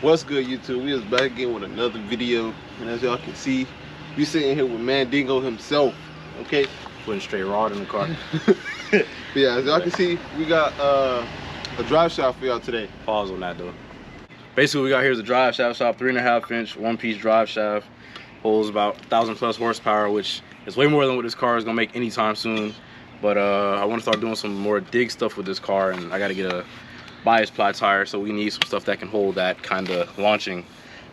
What's good, YouTube? We is back again with another video, and as y'all can see, we sitting here with Mandingo himself. Okay, putting straight rod in the car. But yeah, as y'all can see, we got a drive shaft for y'all today. Pause on that though. Basically, what we got here is a drive shaft shop, 3.5 inch, one-piece drive shaft. Holds about 1,000+ horsepower, which is way more than what this car is gonna make anytime soon. But I want to start doing some more dig stuff with this car, and I got to get a bias ply tire, so we need some stuff that can hold that kind of launching,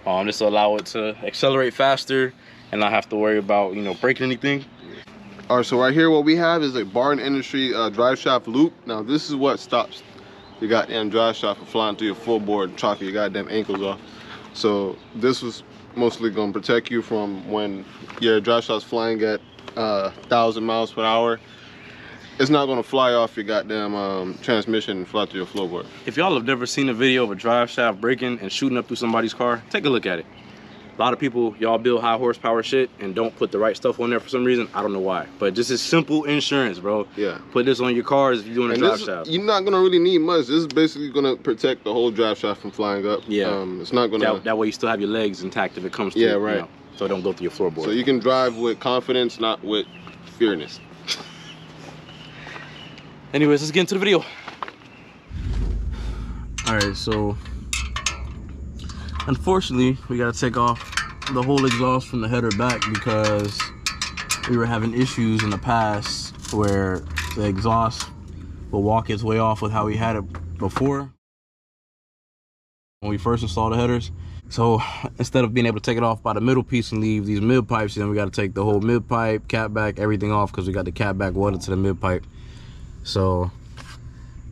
just to allow it to accelerate faster and not have to worry about, you know, breaking anything. All right, so right here what we have is a Barton Industry drive shaft loop. Now this is what stops your goddamn drive shaft from flying through your floorboard, chopping your goddamn ankles off. So this was mostly going to protect you from when your drive shaft's flying at 1,000 miles per hour. It's not going to fly off your goddamn transmission and fly through your floorboard. If y'all have never seen a video of a drive shaft breaking and shooting up through somebody's car, take a look at it. A lot of people, y'all build high horsepower shit and don't put the right stuff on there for some reason. I don't know why, but this is simple insurance, bro. Yeah. Put this on your cars if you're doing a drive shaft. You're not going to really need much. This is basically going to protect the whole drive shaft from flying up. Yeah. It's not going to... That way you still have your legs intact if it comes to, yeah, right. You know, so it don't go through your floorboard. So you can drive with confidence, not with fearness. Anyways, let's get into the video. All right, so unfortunately we got to take off the whole exhaust from the header back because we were having issues in the past where the exhaust will walk its way off with how we had it before when we first installed the headers. So instead of being able to take it off by the middle piece and leave these mid pipes, then we got to take the whole mid pipe, cap back, everything off because we got the cap back welded to the mid pipe. So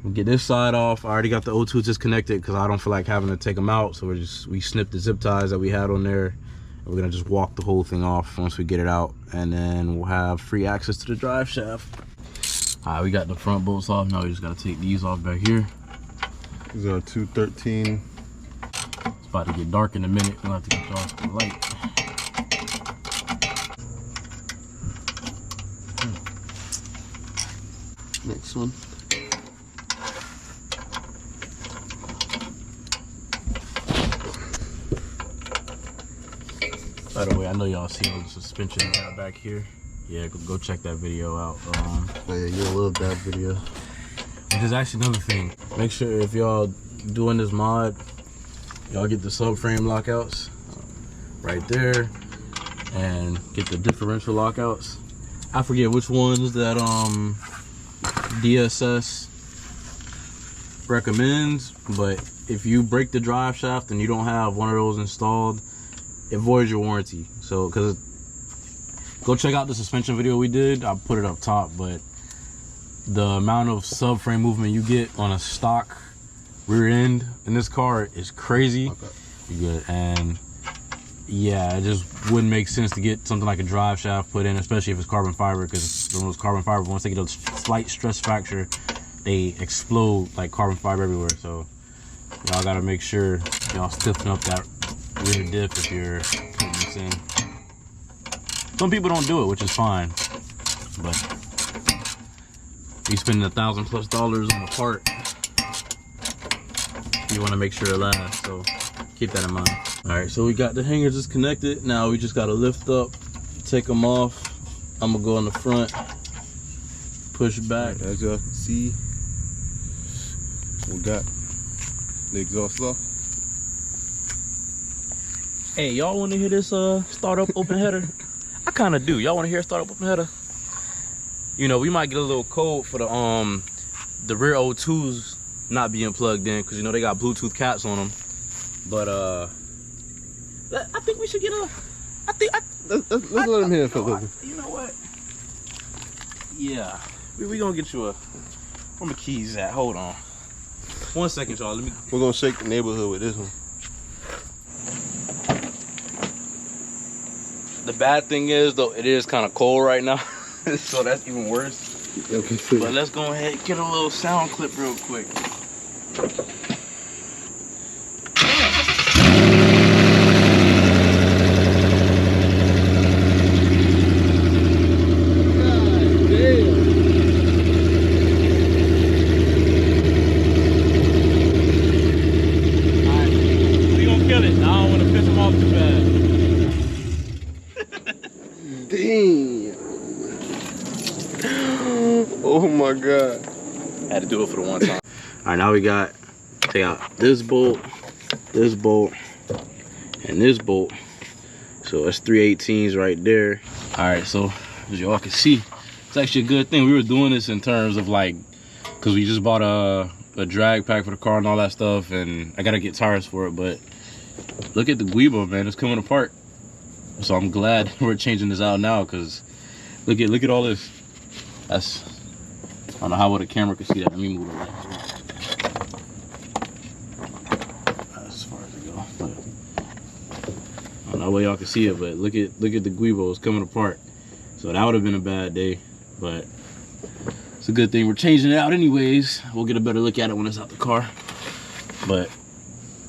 we get this side off. I already got the O2 disconnected because I don't feel like having to take them out. So we snipped the zip ties that we had on there. And we're gonna just walk the whole thing off once we get it out, and then we'll have free access to the drive shaft. All right, we got the front bolts off. Now we just gotta take these off back here. These are 213. It's about to get dark in a minute. We'll have to get off the light. Next one. By the way, I know y'all seen the suspension I got back here. Yeah, go check that video out. Oh yeah, you'll love that video. There's actually another thing. Make sure if y'all doing this mod, y'all get the subframe lockouts right there, and get the differential lockouts. I forget which ones that DSS recommends, but if you break the drive shaft and you don't have one of those installed, it voids your warranty. So go check out the suspension video we did. I'll put it up top, but the amount of subframe movement you get on a stock rear end in this car is crazy. Okay. Good. And yeah, it just wouldn't make sense to get something like a drive shaft put in, especially if it's carbon fiber, because when it's carbon fiber, once they get a slight stress fracture, they explode like carbon fiber everywhere. So y'all gotta make sure y'all stiffen up that rear diff if you're putting this in. Some people don't do it, which is fine, but you spending $1,000+ on a part, you want to make sure it lasts, so keep that in mind. All right, so we got the hangers disconnected. Now we just got to lift up, take them off. I'm gonna go in the front, push back. As y'all can see, we got the exhaust off. Hey, y'all want to hear this start up open header? I kind of do. Y'all want to hear start up open header? You know, we might get a little code for the rear O2s not being plugged in, because you know they got Bluetooth caps on them. But I think we should get a. Let's let him hear it for a little. You know what? Yeah, we gonna get you a. Where my keys at? Hold on. 1 second, y'all. We're gonna shake the neighborhood with this one. The bad thing is, though, it is kind of cold right now, so that's even worse. Okay, but let's go ahead and get a little sound clip real quick. kill it. I don't want to piss him off too bad. Damn. Oh my God. Had to do it for the one time. All right, now we got, take out this bolt, and this bolt. So that's 3/18s right there. All right, so as y'all can see, it's actually a good thing. We were doing this in terms of like, cause we just bought a drag pack for the car and all that stuff, and I gotta get tires for it, but look at the guibo, man, it's coming apart. So I'm glad we're changing this out now, cause look at all this. That's, I don't know how well the camera can see that. Let me move it right. As far as it goes, but I don't know how y'all can see it, but look at the guibo, it's coming apart. So that would have been a bad day, but it's a good thing we're changing it out anyways. We'll get a better look at it when it's out the car. But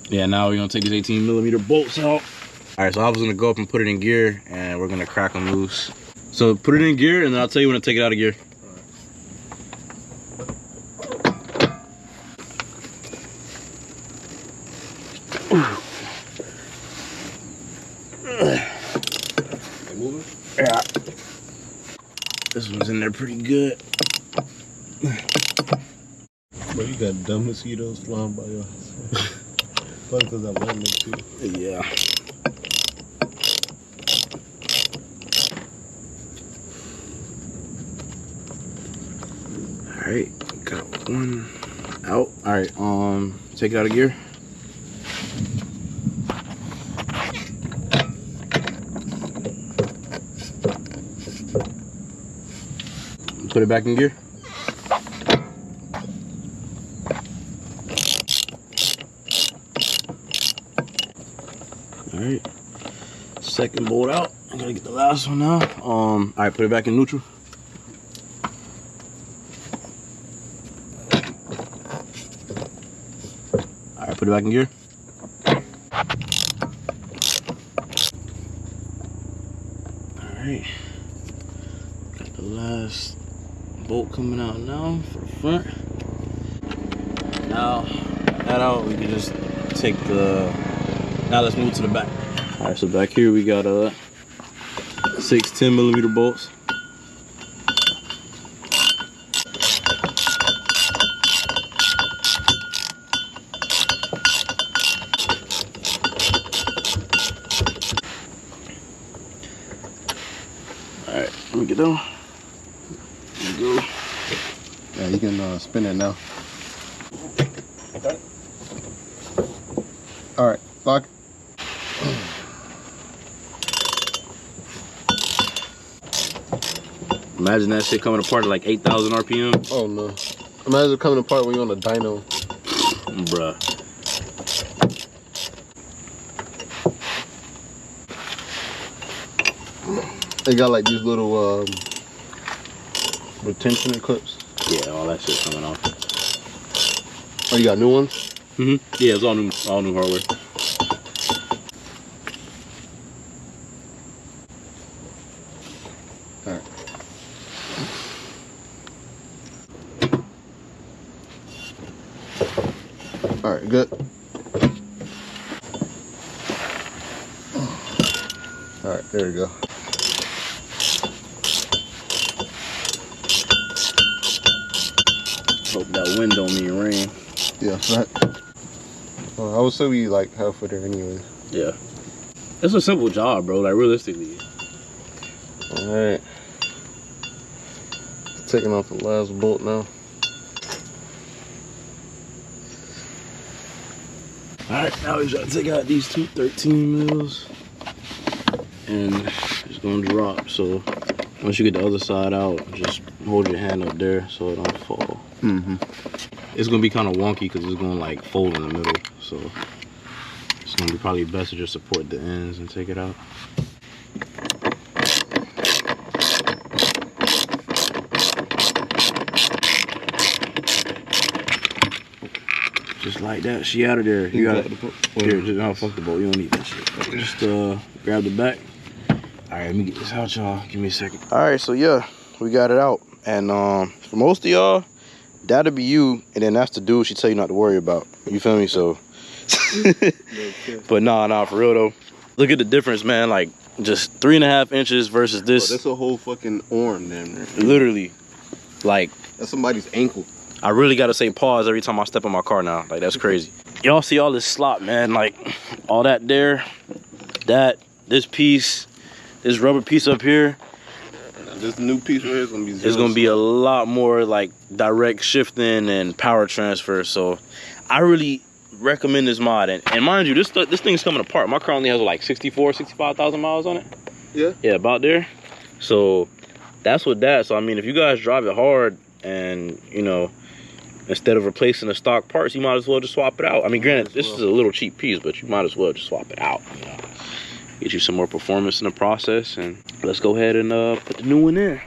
yeah, now we're gonna take these 18mm bolts out. All right, so I was gonna go up and put it in gear, and we're gonna crack them loose. So put it in gear, and then I'll tell you when to take it out of gear. Yeah. This one's in there pretty good. Bro, you got dumb mosquitoes flying by your house. Probably because I love them too. Yeah. All right, got one out. All right, take it out of gear. Put it back in gear. All right, second bolt out. I gotta get the last one now. All right, put it back in neutral. All right, put it back in gear. All right, got the last bolt coming out now for the front. Now that out, we can just take the, now let's move to the back. All right, so back here we got 6 10mm bolts. All right, let me get down. There you go. Yeah, you can spin it now. Okay. All right, lock. Imagine that shit coming apart at like 8,000 RPM. Oh no. Imagine it coming apart when you're on a dyno. Bruh. They got like these little retention clips. Yeah, all that shit coming off. Oh, you got new ones? Yeah, it's all new hardware. All right. All right, good. All right, there you go. Hope that wind don't mean rain. Yeah, right. Well, I would say we like halfway there anyway. Yeah. It's a simple job, bro, like realistically. All right. Taking off the last bolt now. All right, now we gotta take out these two 13mm, and it's gonna drop. So once you get the other side out, just hold your hand up there so it don't fall. It's gonna be kind of wonky because it's gonna like fold in the middle. So it's gonna be probably best to just support the ends and take it out. Just like that, she out of there. You got it. Here, just no, fuck the bolt. You don't need that shit. Just grab the back. All right, let me get this out, y'all. Give me a second. All right, so yeah, we got it out. And for most of y'all, that'll be you, and then that's the dude she tell you not to worry about. You feel me? So But nah, for real though. Look at the difference, man. Like just 3.5 inches versus this. Bro, that's a whole fucking arm, damn near. Literally, like that's somebody's ankle. I really gotta say pause every time I step in my car now. Like that's crazy. Y'all see all this slop, man? Like all that there, this piece, this rubber piece up here. This new piece right here is gonna be zero. It's gonna be a lot more like direct shifting and power transfer. So I really recommend this mod. And mind you, this thing's coming apart. My car only has like 65,000 miles on it. Yeah, about there. So that's what that. So I mean, if you guys drive it hard and you know, instead of replacing the stock parts, you might as well just swap it out. I mean, granted, this is a little cheap piece, but you might as well just swap it out. You know, get you some more performance in the process. And let's go ahead and put the new one in.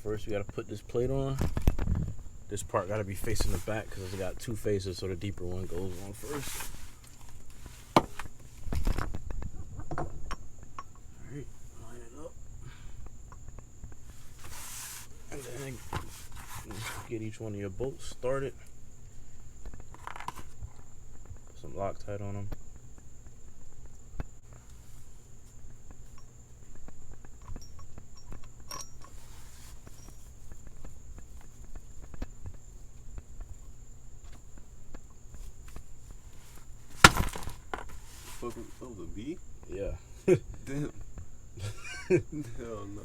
First, we gotta put this plate on. This part gotta be facing the back because it's got 2 faces, so the deeper one goes on first. Alright, line it up. And then get each one of your bolts started. Put some Loctite on them. That was a B? Yeah. Damn. Hell no.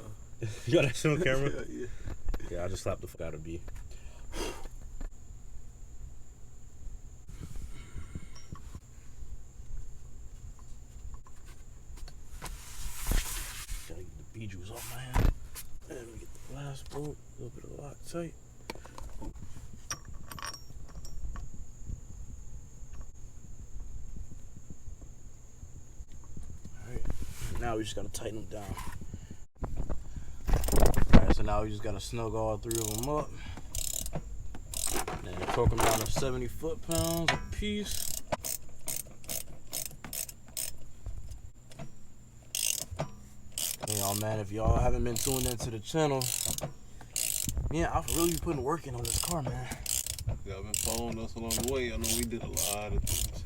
You got that shit on camera? Yeah. Yeah, I just slapped the fuck out of B. Gotta get the B juice off my hand. And we get the last bolt, a little bit of Loctite. Now we just gotta tighten them down. Alright, so now we just gotta snug all 3 of them up. And then torque them down to 70 foot-pounds a piece. And y'all, man, if y'all haven't been tuned into the channel, yeah, I've really been putting work in on this car, man. Y'all been following us along the way. I know we did a lot of things.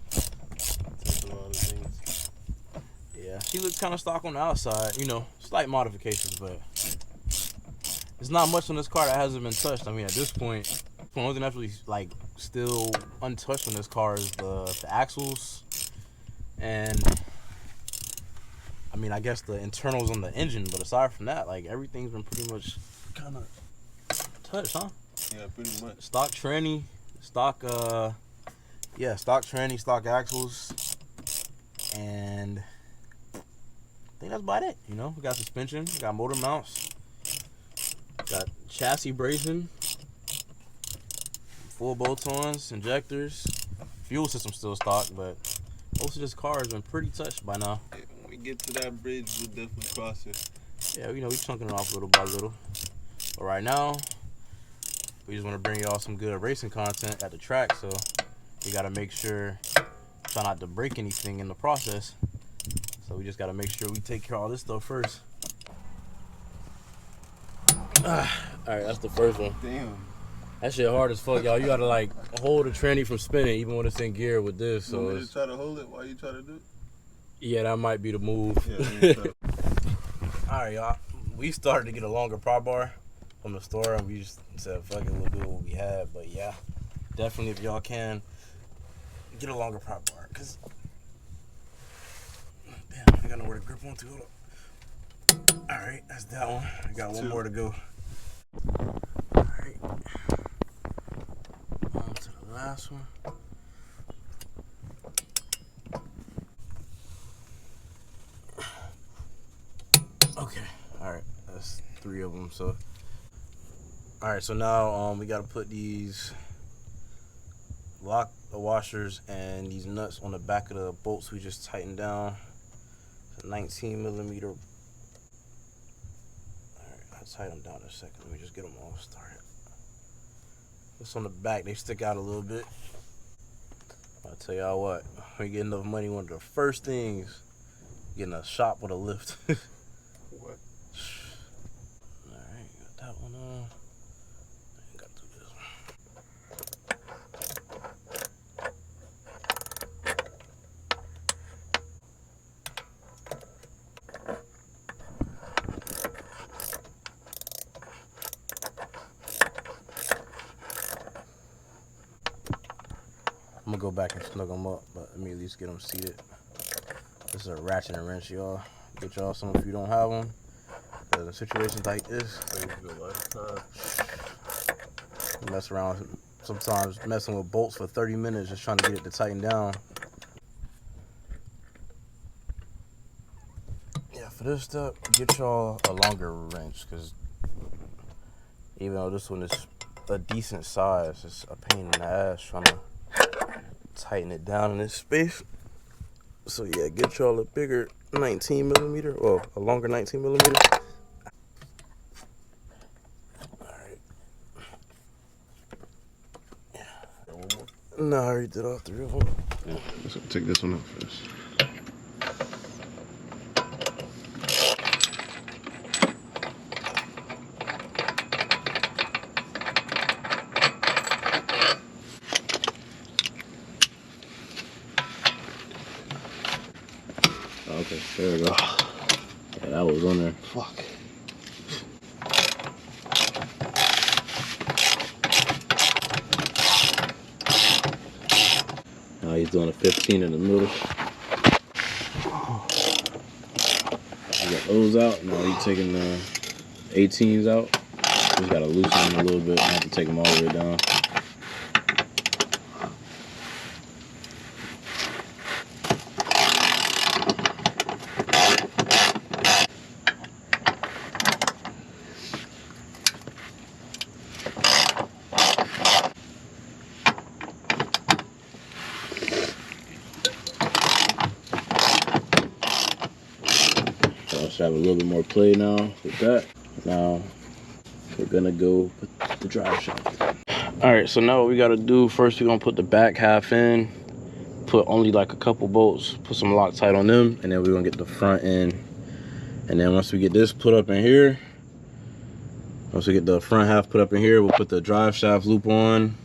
Tested a lot of things. Yeah, he looks kind of stock on the outside, you know, slight modifications, but there's not much on this car that hasn't been touched. I mean, at this point, the only thing that's really like still untouched on this car is the axles, and I mean, I guess the internals on the engine. But aside from that, like everything's been pretty much kind of touched, huh? Yeah, pretty much. Stock tranny, stock tranny, stock axles, and I think that's about it. You know, we got suspension, we got motor mounts, got chassis bracing, full bolt-ons, injectors, fuel system still stock, but most of this car has been pretty touched by now. Yeah, when we get to that bridge, we'll definitely cross it. Yeah, you know, we chunking it off little by little. But right now, we just want to bring y'all some good racing content at the track, so we got to make sure, try not to break anything in the process. So we just got to make sure we take care of all this stuff first. Alright, that's the first one. Damn. That shit hard as fuck, y'all. You got to like hold the tranny from spinning even when it's in gear with this. So you want me to try to hold it while you try to do it? Yeah, that might be the move. Yeah, Alright, y'all. We started to get a longer prop bar from the store, and we just said, fuck it, we'll do what we have. But yeah, definitely if y'all can, get a longer prop bar. Cause damn, I got nowhere to grip onto. Hold up. Alright, that's that one. I got one more to go. Alright. On to the last one. Okay, alright, that's 3 of them. So alright, so now we gotta put these lock washers and these nuts on the back of the bolts we just tightened down. It's a 19mm. Alright, I'll tighten them down in a second. Let me just get them all started. This on the back, they stick out a little bit. I'll tell y'all what, when you get enough money, one of the first things, getting a shop with a lift. What? Alright, got that one on. I got to do this one. gonna go back and snug them up, but let me at least get them seated. This is a ratchet and wrench, y'all. Get y'all some if you don't have them. Because in situations like this, mess around, sometimes messing with bolts for 30 minutes just trying to get it to tighten down. Yeah, for this step, get y'all a longer wrench, because even though this one is a decent size, it's a pain in the ass trying to tighten it down in this space. So yeah, get y'all a bigger 19 millimeter, or a longer 19 millimeter. Alright. No, I already did all 3 of them. Yeah, let's take this one out first. Okay, there we go. Yeah, that was on there. Fuck. Now he's doing a 15 in the middle. You got those out. Now he's taking the 18s out. Just gotta loosen them a little bit. Not to take them all the way down. So I have a little bit more play now with that. Now we're gonna go put the drive shaft. All right, so now what we gotta do, first we're gonna put the back half in, put only like a couple bolts, put some Loctite on them, and then we're gonna get the front in. And then once we get this put up in here, once we get the front half put up in here, we'll put the drive shaft loop on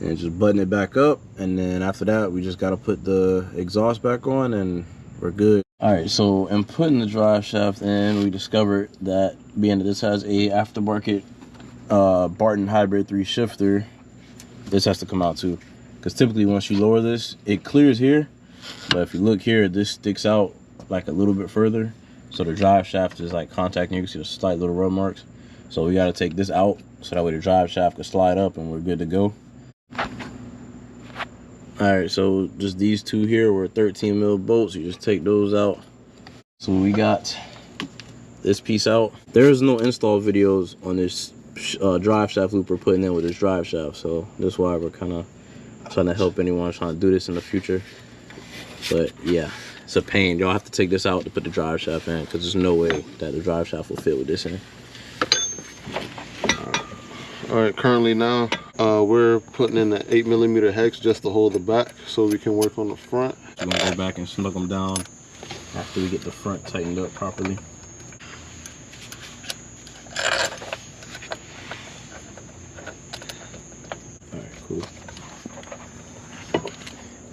and just button it back up. And then after that, we just gotta put the exhaust back on and we're good. All right, so in putting the drive shaft in, we discovered that being that this has a aftermarket Barton Hybrid 3 shifter, this has to come out too. Because typically once you lower this, it clears here, but if you look here, this sticks out like a little bit further. So the drive shaft is like contacting, you can see the slight little rub marks. So we gotta take this out so that way the drive shaft can slide up and we're good to go. All right, so just these two here were 13 mil bolts. You just take those out. So we got this piece out. There's no install videos on this drive shaft loop we're putting in with this drive shaft. So that's why we're kind of trying to help anyone trying to do this in the future. But yeah, it's a pain. Y'all have to take this out to put the drive shaft in because there's no way that the drive shaft will fit with this in. All right, currently now we're putting in the 8mm hex just to hold the back so we can work on the front. I'm gonna go back and snug them down after we get the front tightened up properly. All right, cool.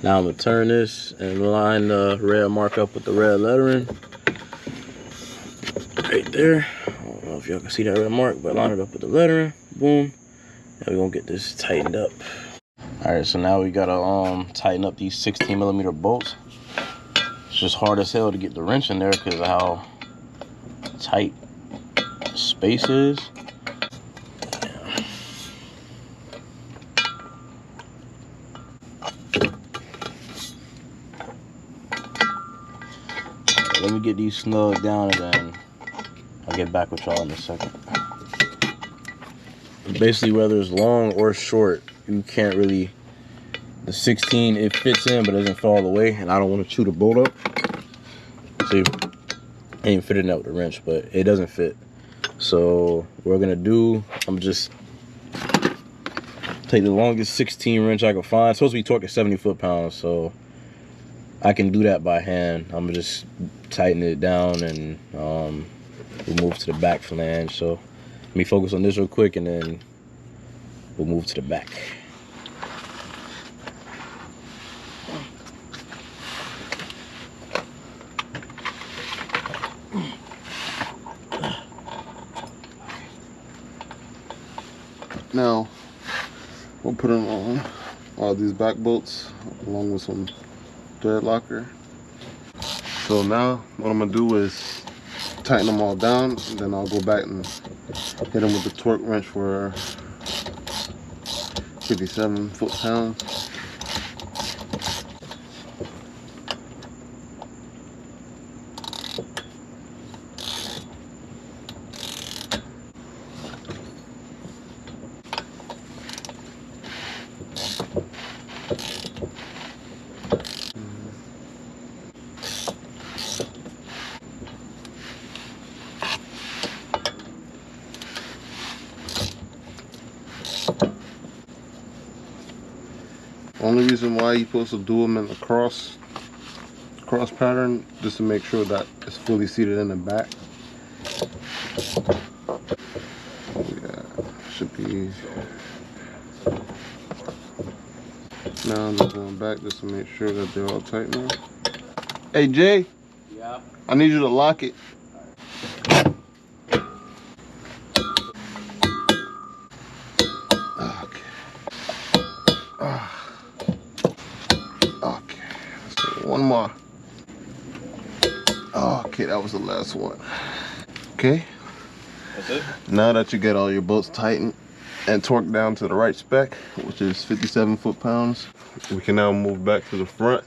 Now I'm gonna turn this and line the red mark up with the red lettering. Right there. I don't know if y'all can see that red mark, but line it up with the lettering. Boom. Now we're gonna get this tightened up. All right, so now we gotta tighten up these 16mm bolts. It's just hard as hell to get the wrench in there because of how tight the space is. Yeah. Let me get these snug down and then I'll get back with y'all in a second. Basically, whether it's long or short, you can't really, the 16, it fits in but it doesn't fit all the way, and I don't want to chew the bolt up. See, I ain't fitting that with the wrench, but it doesn't fit. So what we're gonna do, I'm just take the longest 16 wrench I can find. It's supposed to be torqued at 70 foot-pounds, so I can do that by hand. I'm gonna just tighten it down and we'll move to the back flange. So let me focus on this real quick and then we'll move to the back. Now we'll put them on. all these back bolts along with some thread locker. So now what I'm gonna do is tighten them all down, and then I'll go back and hit them with the torque wrench for 57 foot-pounds. Only reason why you're supposed to do them in the cross pattern, just to make sure that it's fully seated in the back. Yeah, should be. Now I'm just going back just to make sure that they're all tight now. Hey Jay. Yeah. I need you to lock it. Okay, so one more. Okay, that was the last one. Okay. That's it? Now that you get all your bolts tightened and torqued down to the right spec, which is 57 foot-pounds, we can now move back to the front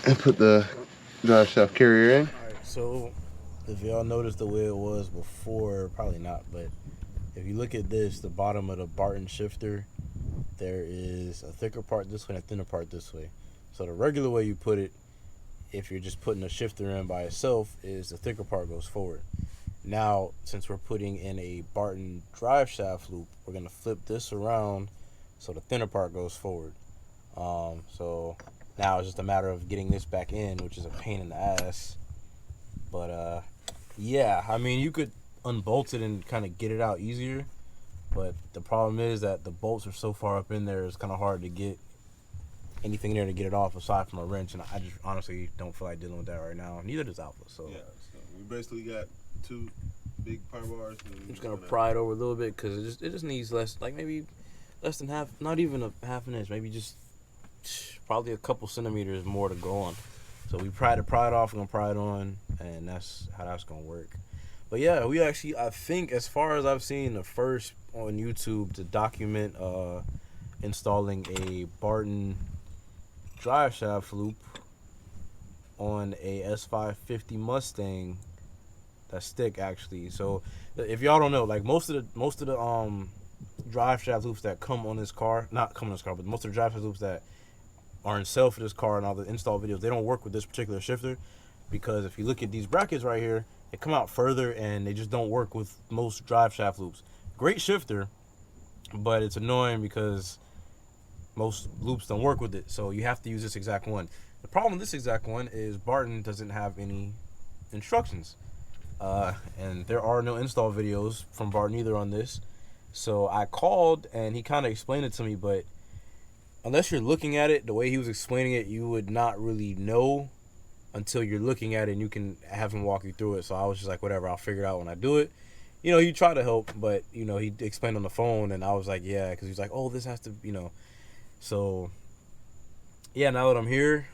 and put the drive shaft carrier in. Alright, so if y'all noticed the way it was before, probably not, but if you look at this, the bottom of the Barton shifter, there is a thicker part this way and a thinner part this way. So the regular way you put it, if you're just putting a shifter in by itself, is the thicker part goes forward. Now, since we're putting in a Barton drive shaft loop, we're gonna flip this around so the thinner part goes forward. So now it's just a matter of getting this back in, which is a pain in the ass. But yeah, I mean, you could unbolt it and kind of get it out easier, but the problem is that the bolts are so far up in there, it's kind of hard to get anything in there to get it off aside from a wrench, and I just honestly don't feel like dealing with that right now. Neither does Alpha. So yeah, so we basically got two big power bars. I'm just gonna pry it over a little bit because it just needs less, like maybe less than half, not even a half an inch, maybe just probably a couple centimeters more to go on. So we pry it off, we're gonna pry it on, and that's how that's gonna work. But yeah, we actually, I think, as far as I've seen, the first on YouTube to document installing a Barton drive shaft loop on a S550 Mustang. That's thick, actually. So if y'all don't know, like most of the drive shaft loops that come on this car, not come on this car, but most of the drive shaft loops that are in sale for this car and all the install videos, they don't work with this particular shifter, because if you look at these brackets right here, they come out further and they just don't work with most drive shaft loops. Great shifter, but it's annoying because most loops don't work with it, so you have to use this exact one. The problem with this exact one is Barton doesn't have any instructions, and there are no install videos from Barton either on this. So I called and he kind of explained it to me, but unless you're looking at it the way he was explaining it, you would not really know until you're looking at it and you can have him walk you through it. So I was just like, whatever, I'll figure it out when I do it. You know, he tried to help, but, you know, he explained on the phone, and I was like, yeah, because he's like, oh, this has to, you know. So, yeah, now that I'm here,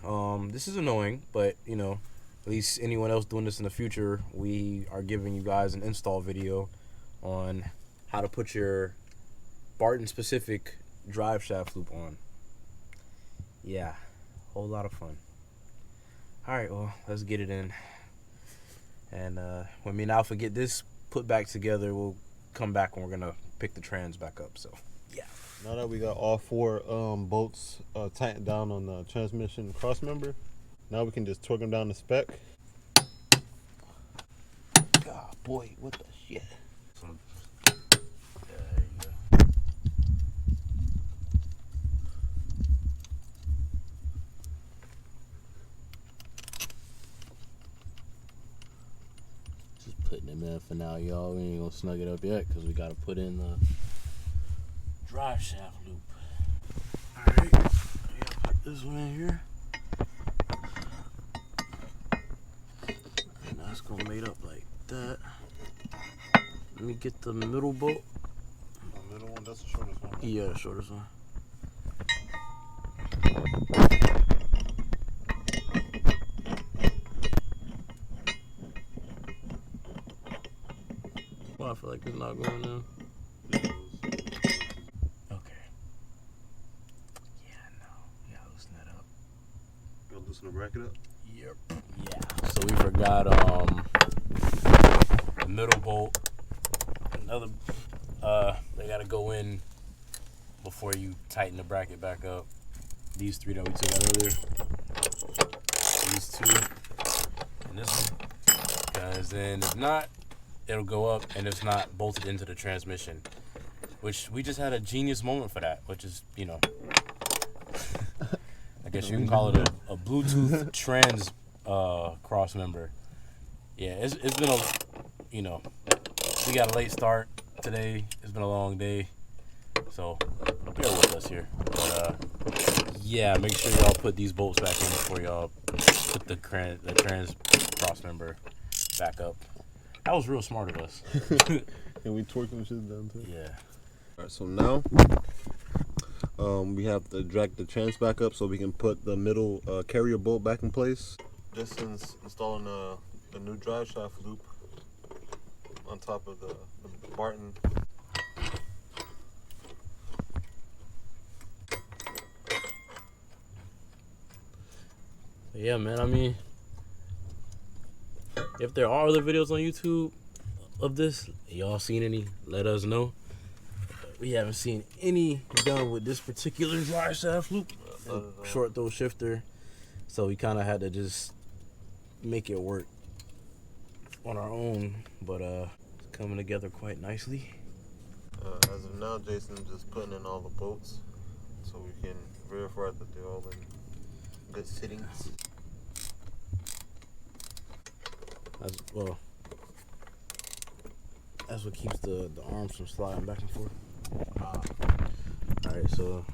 this is annoying, but, you know, at least anyone else doing this in the future, we are giving you guys an install video on how to put your Barton-specific drive shaft loop on. Yeah, whole lot of fun. All right, well, let's get it in. And when me and Alpha get this put back together, we'll come back and we're gonna pick the trans back up. So yeah, now that we got all four bolts tightened down on the transmission cross member, now we can just torque them down the spec. God, boy, what the shit. Putting them in for now, y'all. We ain't gonna snug it up yet because we gotta put in the drive shaft loop. Alright, put this one in here. And that's gonna made up like that. Let me get the middle bolt. The middle one, that's the shortest one. Yeah, the shortest one. I feel like it's not going in. Okay. Yeah, no. Yeah, loosen that up. Gotta loosen the bracket up? Yep. Yeah. So we forgot the middle bolt. Another they gotta go in before you tighten the bracket back up. These three that we took out earlier. These two and this one. Because then if not, it'll go up, and it's not bolted into the transmission. Which we just had a genius moment for that, which is, you know, I guess you can call it a Bluetooth trans cross member. Yeah, it's been a, you know, we got a late start today. It's been a long day, so bear with us here. But yeah, make sure y'all put these bolts back in before y'all put the trans cross member back up. That was real smart of us. And we twerking shit down too. Yeah. Alright, so now we have to drag the trans back up so we can put the middle carrier bolt back in place. Just installing the new drive shaft loop on top of the Barton. Yeah, man, I mean, if there are other videos on YouTube of this, y'all seen any, let us know. We haven't seen any done with this particular drive shaft loop, short throw shifter, so we kind of had to just make it work on our own, but it's coming together quite nicely. As of now, Jason's just putting in all the bolts so we can verify that they're all in good sittings. That's what keeps the arms from sliding back and forth. Alright, so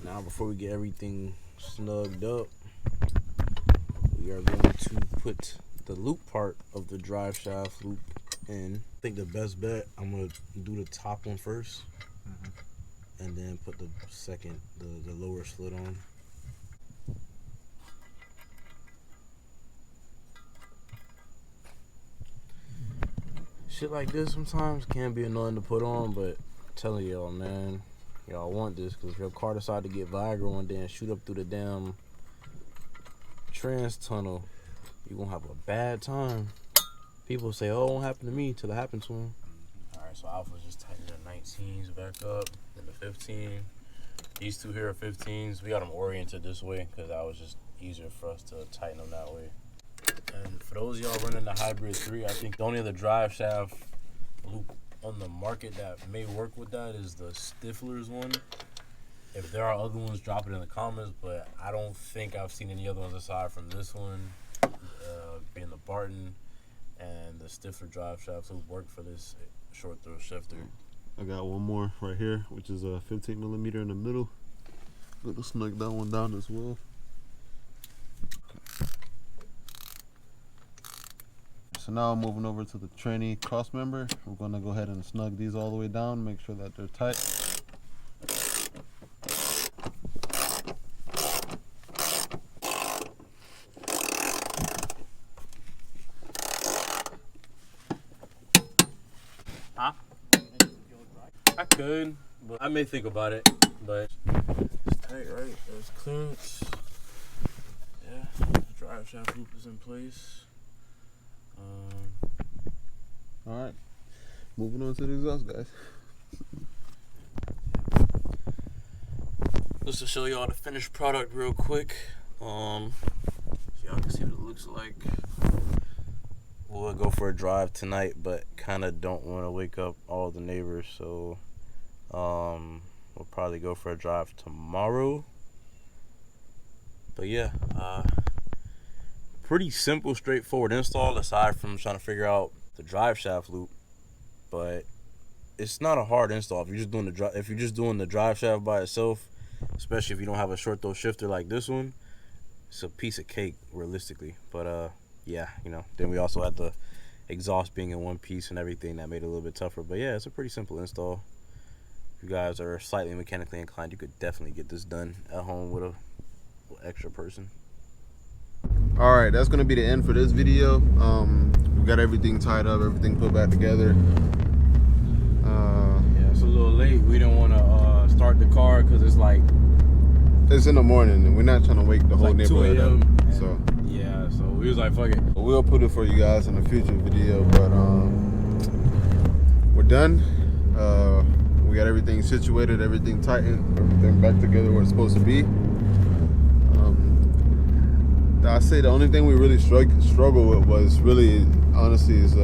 now before we get everything snugged up, we are going to put the loop part of the drive shaft loop in. I think the best bet, I'm going to do the top one first, and then put the second, the lower slit on. Shit like this sometimes can be annoying to put on, but I'm telling y'all, man, y'all want this, because if your car decide to get Viagra one day and shoot up through the damn trans tunnel, you're gonna have a bad time. People say, oh, it won't happen to me till it happens to them. Alright, so Alpha's just tightening the 19s back up, then the 15. These two here are 15s. We got them oriented this way because that was just easier for us to tighten them that way. And for those of y'all running the Hybrid 3, I think the only other drive shaft loop on the market that may work with that is the Stifler's one. If there are other ones, drop it in the comments, but I don't think I've seen any other ones aside from this one, being the Barton and the Stifler drive shaft loop work for this short throw shifter. I got one more right here, which is a 15mm in the middle. Gonna snug that one down as well. So now I'm moving over to the tranny cross member. We're gonna go ahead and snug these all the way down, make sure that they're tight. Huh? I could, but I may think about it, but it's tight, right? There's clearance. Yeah, the drive shaft loop is in place. Alright, moving on to the exhaust, guys. Just to show y'all the finished product real quick. So y'all can see what it looks like. We'll go for a drive tonight, but kind of don't want to wake up all the neighbors, so we'll probably go for a drive tomorrow. But yeah, pretty simple, straightforward install aside from trying to figure out the drive shaft loop, but it's not a hard install if you're just doing the drive shaft by itself, especially if you don't have a short throw shifter like this one. It's a piece of cake realistically, but yeah, you know, then we also had the exhaust being in one piece and everything that made it a little bit tougher. But yeah, it's a pretty simple install. If you guys are slightly mechanically inclined, you could definitely get this done at home with an extra person. All right, that's gonna be the end for this video. We got everything tied up, everything put back together. Yeah, it's a little late. We didn't want to start the car because it's like it's in the morning, and we're not trying to wake the whole like neighborhood 2 a.m. up. So yeah, so we was like, fuck it. we'll put it for you guys in a future video. But we're done. We got everything situated, everything tightened, everything back together where it's supposed to be. I say the only thing we really struggle with was really, honestly, is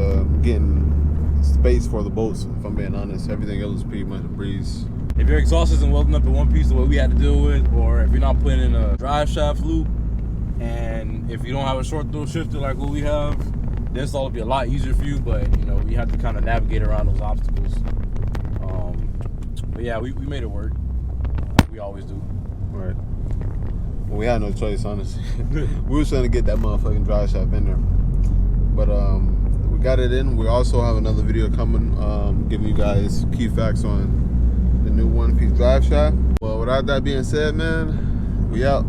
getting space for the bolts. If I'm being honest, everything else is pretty much a breeze. If your exhaust isn't welding up in one piece of what we had to deal with, or if you're not putting in a drive shaft loop, and if you don't have a short throw shifter like what we have, this install will be a lot easier for you. But you know, we have to kind of navigate around those obstacles. But yeah, we made it work. Like we always do. Right. Well, we had no choice, honestly. We were trying to get that motherfucking drive shaft in there, but we got it in. We also have another video coming, giving you guys key facts on the new one-piece drive shaft. Well, without that being said, man, we out.